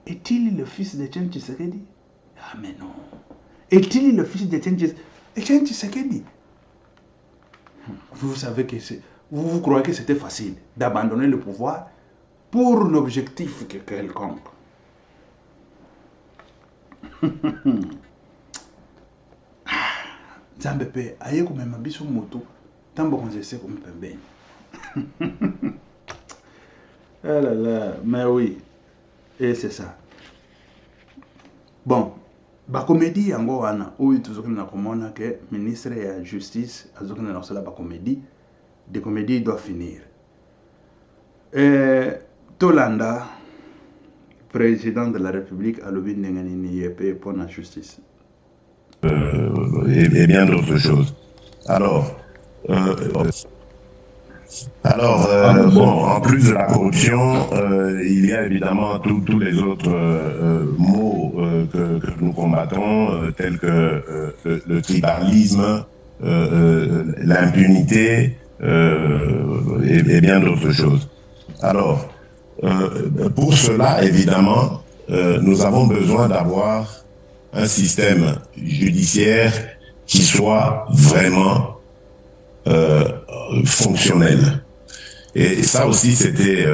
Est-il le fils d'Etienne Tshisekedi? Ah mais non. Est-il le fils d'Etienne Tshisekedi? Vous savez que c'est. Vous croyez que c'était facile d'abandonner le pouvoir pour l'objectif quelconque. Zambepe, aye kumema biso moto, tambo konzese kumpembe. Ah là là, mais oui, et c'est ça. Bon, ba comédie yango wana, oui toujours na komona que ministre de la justice azokina na sala ba comédie. Des comédies doivent finir. Tolanda, président de la République, a lobby pour la justice. Et bien d'autres choses. Alors, bon, en plus de la corruption, il y a évidemment tous les autres maux que nous combattons, tels que le tribalisme, l'impunité, et bien d'autres choses. Alors, pour cela, évidemment, nous avons besoin d'avoir un système judiciaire qui soit vraiment fonctionnel. Et ça aussi, c'était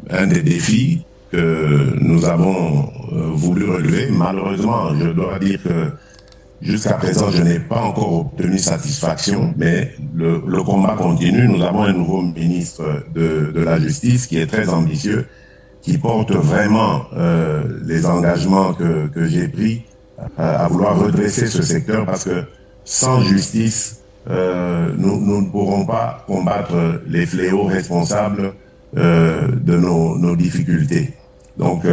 un des défis que nous avons voulu relever. Malheureusement, je dois dire que jusqu'à présent, je n'ai pas encore obtenu satisfaction, mais le combat continue. Nous avons un nouveau ministre de la Justice qui est très ambitieux, qui porte vraiment les engagements que j'ai pris à vouloir redresser ce secteur, parce que sans justice, nous ne pourrons pas combattre les fléaux responsables de nos difficultés. Donc,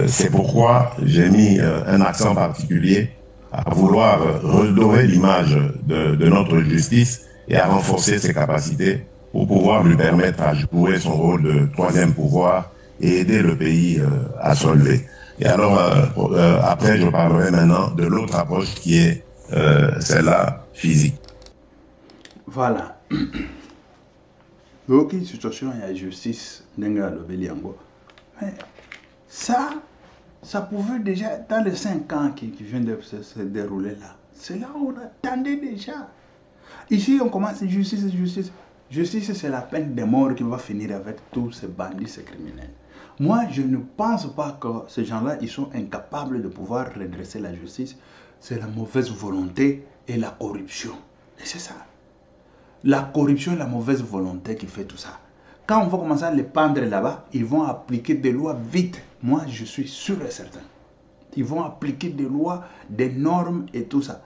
c'est pourquoi j'ai mis un accent particulier à vouloir redorer l'image de notre justice et à renforcer ses capacités pour pouvoir lui permettre à jouer son rôle de troisième pouvoir et aider le pays à se relever. Et alors, après, je parlerai maintenant de l'autre approche qui est celle-là physique. Voilà. Donc, situation il y a justice, mais ça pouvait déjà, dans les 5 ans qui viennent de se dérouler là, c'est là où on attendait déjà. Ici, on commence justice, justice. Justice, c'est la peine de mort qui va finir avec tous ces bandits, ces criminels. Moi, je ne pense pas que ces gens-là, ils sont incapables de pouvoir redresser la justice. C'est la mauvaise volonté et la corruption. Et c'est ça. La corruption et la mauvaise volonté qui fait tout ça. Quand on va commencer à les pendre là-bas, ils vont appliquer des lois vite. Moi, je suis sûr et certain. Ils vont appliquer des lois, des normes et tout ça.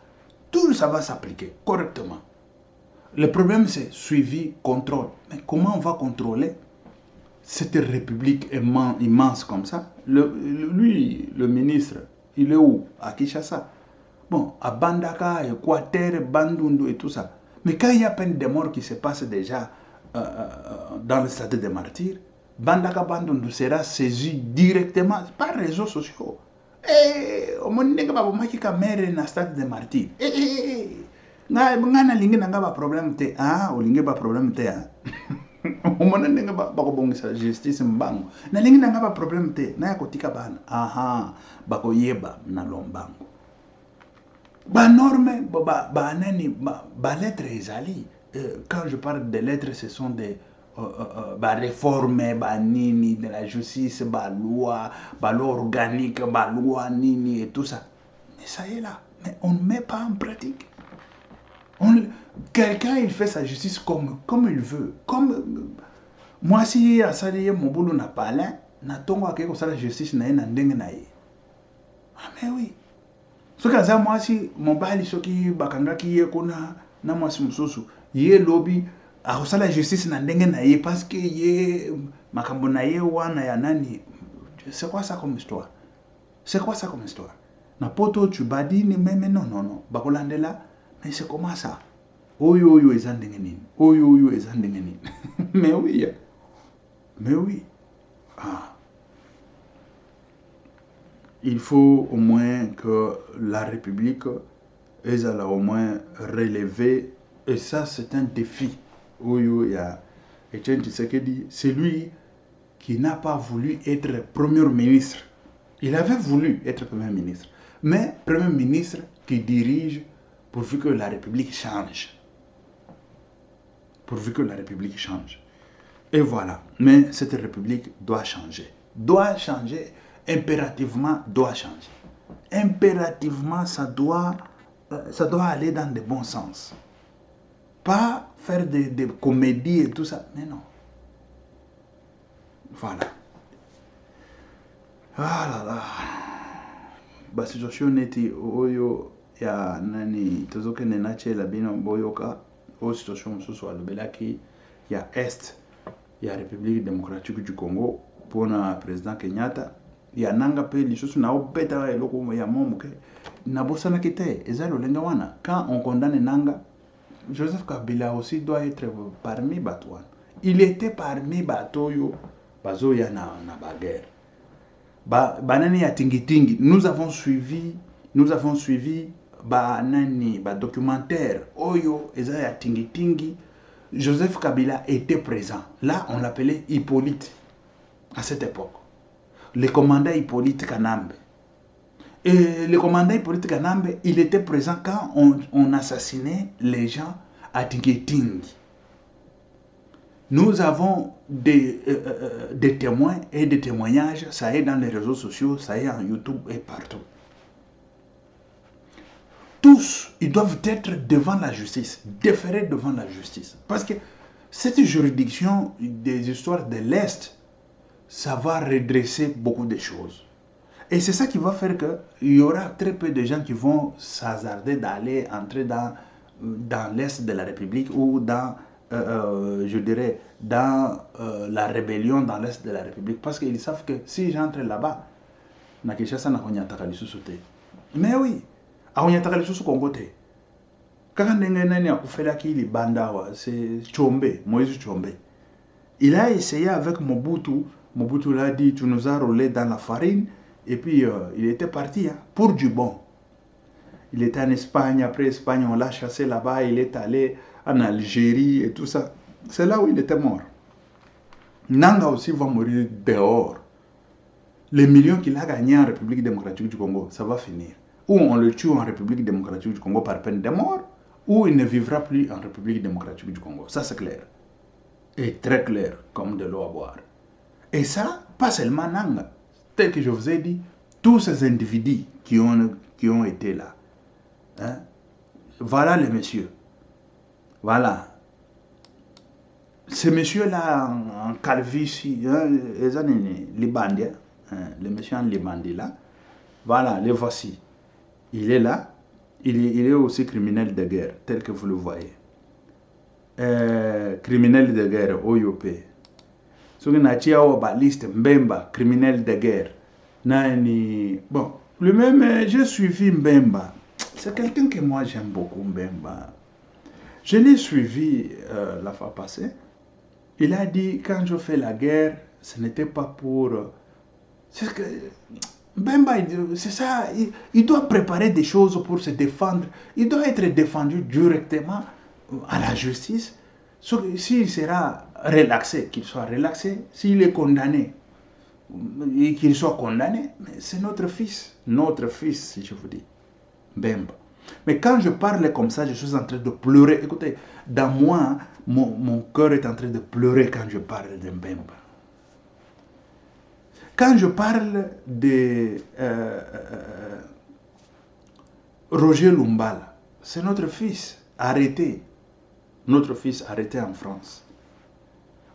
Tout ça va s'appliquer correctement. Le problème, c'est suivi, contrôle. Mais comment on va contrôler cette république immense comme ça? Lui, le ministre, il est où? À Kinshasa. Bon, à Bandaka, Équateur, Bandundu et tout ça. Mais quand il y a peine de mort qui se passe déjà dans le stade des martyrs, Bandaka Bandundu sera saisi directement par les réseaux sociaux. On ne peut pas mère dans le stade des martyrs. Ngana lingi nanga ba problème te o lingi ba problème te o mona ninga ba ko bongisa justice mbango na lingi nanga ba problème te na yakotika bana ba ko yeba na lombango ba norme ba nani ba lettres ezali quand je parle de lettres ce sont des ba réforme ba nini de la justice ba loi organique ba loi nini et tout ça, mais ça y est là, mais on ne met pas en pratique. Quelqu'un il fait sa justice comme il veut. Comme moi si asali mon boulot n'a pas là, na tongo akeko sala justice na na ndenge na ye. Ah mais oui. Ce que ça moi si mon bali soki bakanga ki ye kona na mwasi mususu, ye lobby a sala justice na ndenge na ye parce que ye makambo na ye wana ya nani. C'est quoi ça comme histoire? C'est quoi ça comme histoire? Na poto tu badini mais non. Bakolandela. Mais c'est comment ça? Oyo ezandengenin. Oyo ezandengenin. Mais oui. Mais oui. Il faut au moins que la République ait au moins relevé. Et ça, c'est un défi. Oyo ya Etienne Tshisekedi, c'est lui qui n'a pas voulu être Premier ministre. Il avait voulu être Premier ministre. Mais Premier ministre qui dirige pourvu que la République change. Pourvu que la République change. Et voilà. Mais cette République doit changer. Doit changer. Impérativement, doit changer. Impérativement, ça doit aller dans le bon sens. Pas faire des comédies et tout ça. Mais non. Voilà. Ah là là. La situation n'est oyo. Ya nani tozoke nenache la bino boyoka au situation mususu alobelaki ya est ya République démocratique du Congo pour na président Kenyatta ya nanga pe lisusu na obeta eloko ya momuke na bosana kite ezalo lenga wana. Quand on condamne nanga, Joseph Kabila aussi doit être parmi batouan. Il était parmi batoyo bazoya na baguerre banani ya tingi. Nous avons suivi documentaire Oyo Ezaya Tingi. Joseph Kabila était présent. Là, on l'appelait Hippolyte à cette époque. Le commandant Hippolyte Kanambe. Et le commandant Hippolyte Kanambe, il était présent quand on assassinait les gens à Tingi. Nous avons des témoins et des témoignages, ça est dans les réseaux sociaux, ça est en YouTube et partout. Tous, ils doivent être devant la justice, déférés devant la justice. Parce que cette juridiction des histoires de l'Est, ça va redresser beaucoup de choses. Et c'est ça qui va faire qu'il y aura très peu de gens qui vont s'hasarder d'aller entrer dans l'Est de la République ou dans, je dirais, dans la rébellion dans l'Est de la République. Parce qu'ils savent que si j'entre là-bas, na Kinshasa na konyataka lisusu te. Mais oui. Aonyataka lisusu Congo te. Kaka ndenge nani akufelaki libanda wa c'est Tshombe, Moïse Tshombe. Il a essayé avec Mobutu. Mobutu l'a dit, tu nous as roulé dans la farine. Et puis il était parti pour du bon. Il était en Espagne, après Espagne on l'a chassé là-bas, il est allé en Algérie et tout ça. C'est là où il était mort. Nanga aussi va mourir dehors. Les millions qu'il a gagnés en République démocratique du Congo, ça va finir. Ou on le tue en République démocratique du Congo par peine de mort, ou il ne vivra plus en République démocratique du Congo. Ça, c'est clair. est très clair, comme de l'eau à boire. Et ça, pas seulement Nanga. Tel que je vous ai dit, tous ces individus qui ont été là. Hein? Voilà les messieurs. Voilà. Ces messieurs-là en calvitie, hein, les bandits, hein, les messieurs en les bandits là, voilà, les voici. Il est là, il est aussi criminel de guerre, tel que vous le voyez. Criminel de guerre, OYOP. Ce qui n'a pas liste, Mbemba, criminel de guerre. Nani. Bon, lui-même, j'ai suivi Mbemba. C'est quelqu'un que moi j'aime beaucoup, Mbemba. Je l'ai suivi la fois passée. Il a dit, quand je fais la guerre, ce n'était pas pour... c'est que Mbemba, c'est ça, il doit préparer des choses pour se défendre. Il doit être défendu directement à la justice. S'il sera relaxé, qu'il soit relaxé. S'il est condamné, qu'il soit condamné. Mais c'est notre fils, si je vous dis. Mbemba. Mais quand je parle comme ça, je suis en train de pleurer. Écoutez, dans moi, mon cœur est en train de pleurer quand je parle de Mbemba. Quand je parle de Roger Lumbala, c'est notre fils arrêté. Notre fils arrêté en France.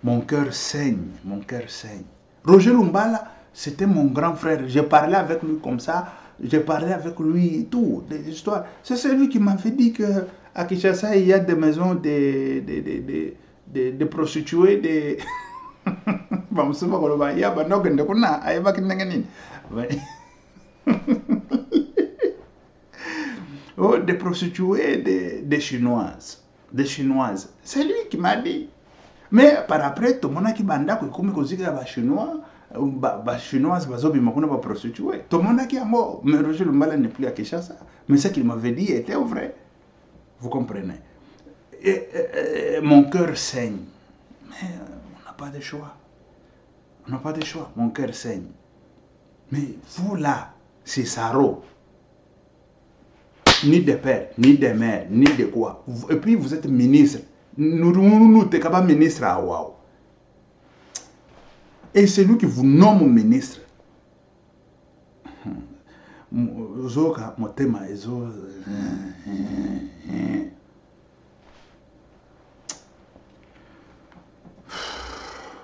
Mon cœur saigne, mon cœur saigne. Roger Lumbala, c'était mon grand frère. J'ai parlé avec lui comme ça. J'ai parlé avec lui et tout, des histoires. C'est celui qui m'avait dit qu'à Kinshasa, il y a des maisons de prostituées, des... oh, des prostituées, des Chinoises. Des Chinoises. C'est lui qui m'a dit. Mais par après, tout le monde qui m'a dit que les Chinois... Les Chinoises, ils sont prostituées. Tout le monde qui est mort. Mais Roger Lumbala n'est plus à Kinshasa. Mais ce qu'il m'avait dit était vrai. Vous comprenez? Mon cœur saigne. Mais on n'a pas de choix. On n'a pas de choix. Mon cœur saigne. Mais vous là, c'est Saro. Ni de père, ni de mère, ni de quoi. Et puis vous êtes ministre. Nous sommes pas ministre à Waouh. Et c'est lui qui vous nomme ministre. Zoka, mon thème est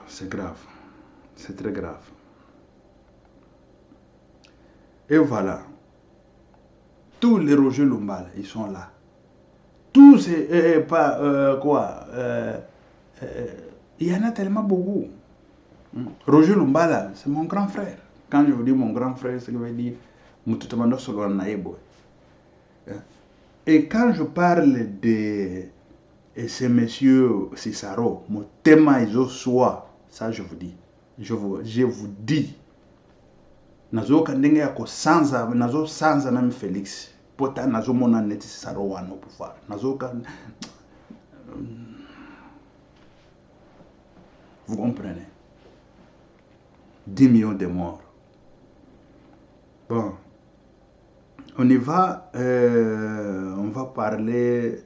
c'est grave. C'est très grave. Et voilà. Tous les Roger Lumbala, ils sont là. Tous ces... il y en a tellement beaucoup. Roger Lumbala, c'est mon grand frère. Quand je vous dis mon grand frère, c'est ce que veut dire Mututamando Solon Naebo. Et quand je parle de ces messieurs Cicero, mon thème est soit, ça je vous dis. Je vous dis. Nazo kandenge yako sanza, nazo sanza même Félix. Pota nazo mona neti Cicero wano pouvoir. Nazo kan... Vous comprenez? 10 millions de morts. Bon, on y va, on va parler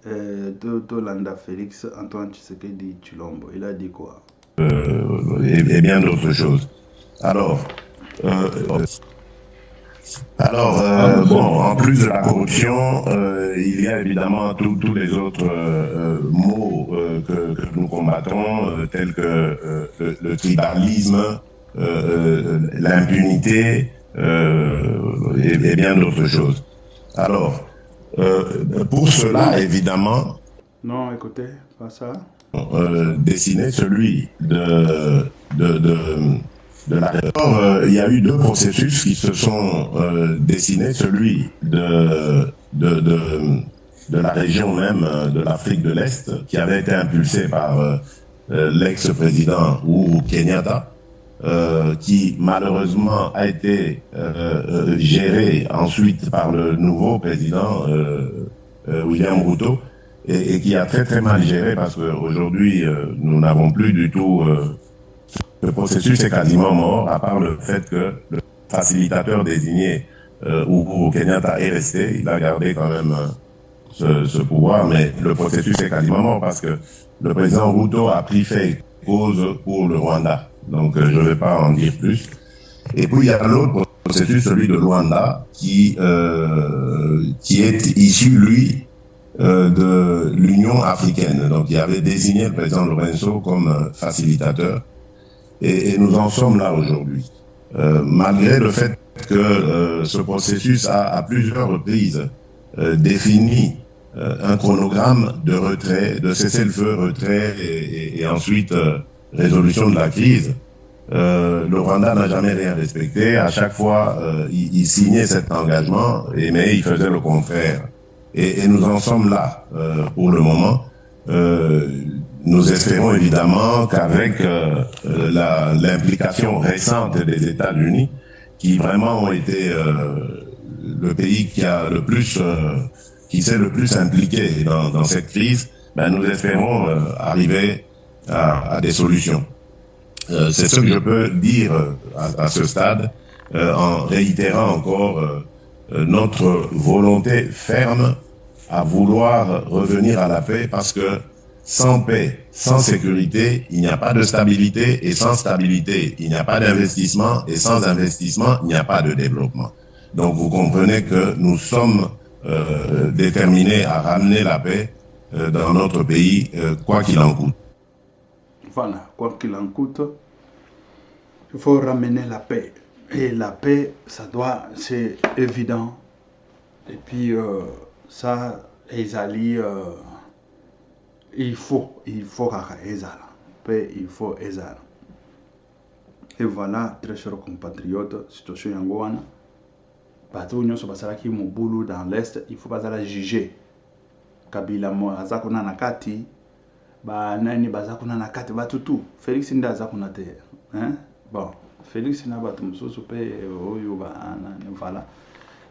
de Landa Félix Antoine Tshisekedi Tshilombo. Il a dit quoi? Et bien d'autres choses. Alors, bon, en plus de la corruption, il y a évidemment tous les autres maux que nous combattons, tels que le tribalisme, l'impunité et bien d'autres choses. Alors, pour cela, évidemment... Non, écoutez, pas ça. Dessiner celui de la... il y a eu deux processus qui se sont dessinés, celui de la région même de l'Afrique de l'Est, qui avait été impulsé par l'ex-président Uhuru Kenyatta, qui malheureusement a été géré ensuite par le nouveau président William Ruto, et qui a très mal géré parce qu'aujourd'hui nous n'avons plus du tout... le processus est quasiment mort, à part le fait que le facilitateur désigné Uhuru Kenyatta est resté. Il a gardé quand même ce pouvoir, mais le processus est quasiment mort parce que le président Ruto a pris fait et cause pour le Rwanda. Donc, je ne vais pas en dire plus. Et puis, il y a l'autre processus, celui de Luanda, qui est issu, lui, de l'Union africaine. Donc, il avait désigné le président Lorenzo comme facilitateur. Et nous en sommes là aujourd'hui. Malgré le fait que ce processus a à plusieurs reprises défini un chronogramme de retrait, de cessez-le-feu, retrait et ensuite résolution de la crise, le Rwanda n'a jamais rien respecté. À chaque fois, il signait cet engagement, mais il faisait le contraire. Et nous en sommes là pour le moment. Nous espérons évidemment qu'avec l'implication récente des États-Unis, qui vraiment ont été le pays qui a le plus, qui s'est le plus impliqué dans cette crise, ben nous espérons arriver à des solutions. C'est ce que je peux dire à ce stade, en réitérant encore notre volonté ferme à vouloir revenir à la paix, parce que sans paix, sans sécurité, il n'y a pas de stabilité, et sans stabilité, il n'y a pas d'investissement, et sans investissement, il n'y a pas de développement. Donc vous comprenez que nous sommes déterminés à ramener la paix dans notre pays, quoi qu'il en coûte. Voilà, quoi qu'il en coûte, il faut ramener la paix. Et la paix, ça doit, c'est évident. Et puis, ça, Ezali, il faut Ezala. Paix, il faut Ezala. Et voilà, très chers compatriotes, situation yangoana. Bateau nyonso basalaki mobulu dans l'Est, il faut pas la juger. Kabila mo azakuna nakati, ba nani bazakuna nakati batutu. Félix nda azakuna te, hein? Bon, Félix na batu mususu pe oyo ba nani voilà.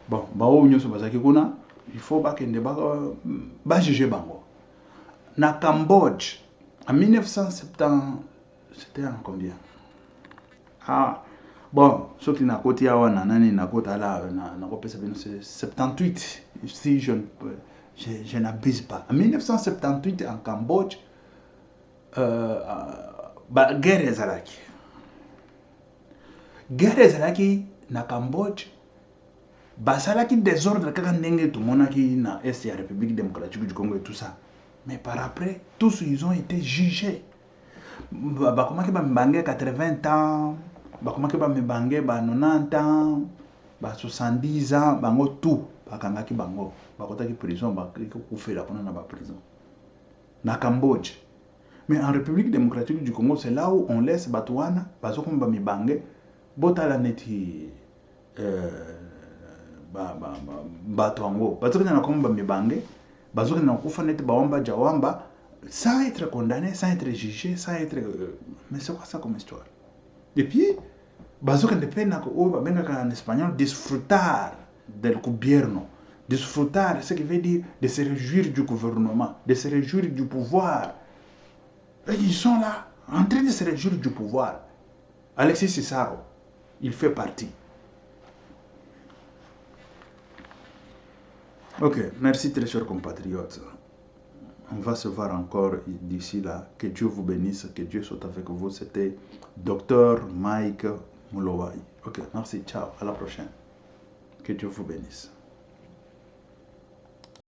Bon, ba o nyonso bazaki kuna, il faut ba kende ba juger bango. Na Cambodge en 1970, c'était en combien? Ah, bon, ce qui n'a côté à nani n'a côté à la n'a pas c'est 78 si je n'abuse pas. En 1978 en Cambodge, guerre ezalaki. Guerre ezalaki na Cambodge. Basalaki désordre kaka ndenge tout monaki na est ya République démocratique du Congo et tout ça. Mais par après, tous ils ont été jugés. Bakomaki ba mbange 80 ans, bakomaki ba mbange ba 90 ans, ba 70 ans, bango tout, bakangaki bango, bakotaki prison, bakiki kufela kuna na ba prison. Na Cambodge. Mais en République démocratique du Congo, c'est là où on laisse Batouana, bazokoma ba mibange, botala neti Batouango, bazokina na komba mibange, bazokina na kufa neti bawamba jawamba, sans être condamné, sans être jugé, sans être... Mais c'est quoi ça comme histoire? Et puis, bazokina de pena en espagnol, disfrutar del gobierno. Disfrutar, ce qui veut dire de se réjouir du gouvernement, de se réjouir du pouvoir. Et ils sont là, en train de se réjouir du pouvoir. Alexis Cissaro, il fait partie. Ok, merci très chers compatriotes. On va se voir encore d'ici là. Que Dieu vous bénisse, que Dieu soit avec vous. C'était Dr Mike Mulowai. Ok, merci, ciao, à la prochaine. Que Dieu vous bénisse.